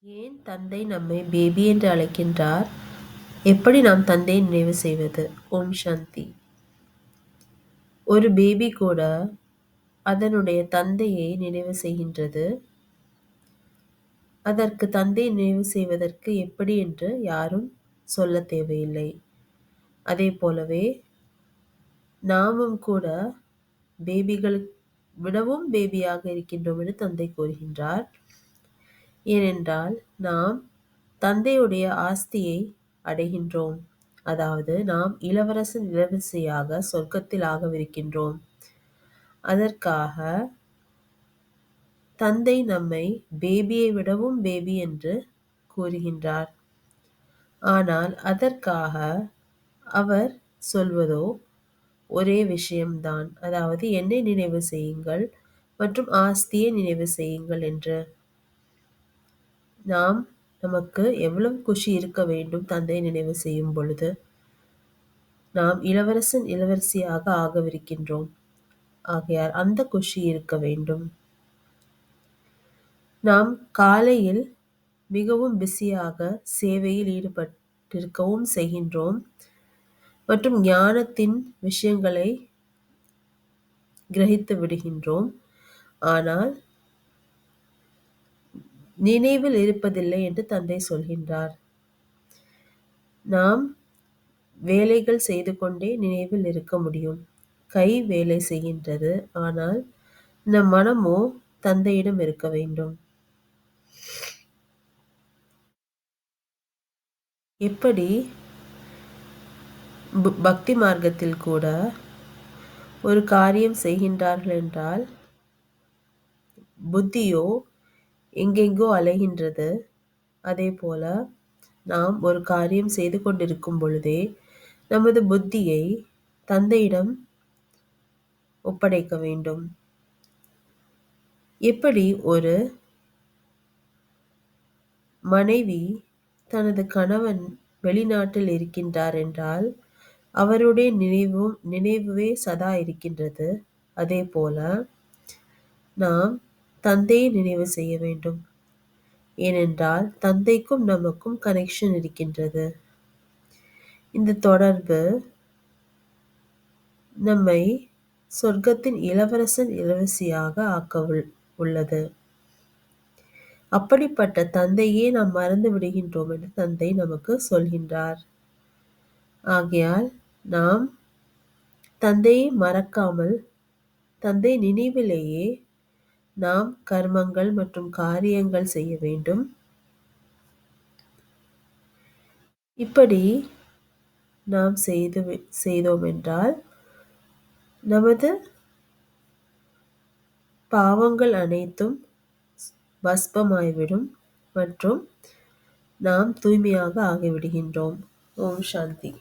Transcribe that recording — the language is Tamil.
ஏன் தந்தை நம்மை பேபி என்று அழைக்கின்றார்? எப்படி நாம் தந்தையை நினைவு செய்வது? ஓம் சாந்தி. ஒரு பேபி கூட அதனுடைய தந்தையை நினைவு செய்கின்றது. அதற்கு தந்தையை நினைவு செய்வதற்கு எப்படி என்று யாரும் சொல்ல தேவையில்லை. அதே போலவே நாமும் கூட பேபிகள் விடவும் பேபியாக இருக்கின்றோம் என்று தந்தை கூறுகின்றார். ஏனென்றால் நாம் தந்தையுடைய ஆஸ்தியை அடைகின்றோம். அதாவது நாம் இளவரசன் இளவரசியாக சொர்க்கத்தில் ஆகவிருக்கின்றோம். அதற்காக தந்தை நம்மை பேபியை விடவும் பேபி என்று கூறுகின்றார். ஆனால் அதற்காக அவர் சொல்வதோ ஒரே விஷயம்தான், அதாவது என்னை நினைவு செய்யுங்கள் மற்றும் ஆஸ்தியை நினைவு செய்யுங்கள் என்று. நமக்கு எவ்வளவு குஷி இருக்க வேண்டும் தந்தை நினைவு செய்யும் பொழுது. நாம் இளவரசன் இளவரசியாக ஆகவிருக்கின்றோம். ஆகையால் அந்த குஷி இருக்க வேண்டும். நாம் காலையில் மிகவும் பிஸியாக சேவையில் ஈடுபட்டிருக்கவும் செய்கின்றோம் மற்றும் ஞானத்தின் விஷயங்களை கிரகித்து விடுகின்றோம். ஆனால் நினைவில் இருப்பதில்லை என்று தந்தை சொல்கின்றார். நாம் வேலைகள் செய்து கொண்டே நினைவில் இருக்க முடியும். கை வேலை செய்கின்றது, ஆனால் நம் மனமோ தந்தையிடம் இருக்க வேண்டும். எப்படி பக்தி மார்க்கத்தில் கூட ஒரு காரியம் செய்கின்றார்கள் என்றால் புத்தியோ எங்கெங்கோ அலைகின்றது. அதே போல நாம் ஒரு காரியம் செய்து கொண்டிருக்கும் பொழுதே நமது புத்தியை தந்தையிடம் ஒப்படைக்க வேண்டும். எப்படி ஒரு மனைவி தனது கணவன் வெளிநாட்டில் இருக்கின்றார் என்றால் அவருடைய நினைவே சதா இருக்கின்றது. அதே போல நாம் தந்தையை நினைவு செய்ய வேண்டும். ஏனென்றால் தந்தைக்கும் நமக்கும் கனெக்ஷன் இருக்கின்றது. இந்த தொடர்பு நம்மை சொர்க்கத்தின் இளவரசன் இளவரசியாக ஆக்க உள்ளது. அப்படிப்பட்ட தந்தையே நாம் மறந்து விடுகின்றோம் என்று தந்தை நமக்கு சொல்கின்றார். ஆகையால் நாம் தந்தையை மறக்காமல் தந்தை நினைவிலேயே நாம் கர்மங்கள் மற்றும் காரியங்கள் செய்ய வேண்டும். இப்படி நாம் செய்தோம் என்றால் நமது பாவங்கள் அனைத்தும் பஸ்பமாய்விடும் மற்றும் நாம் தூய்மையாக ஆகிவிடுகின்றோம். ஓம் சாந்தி.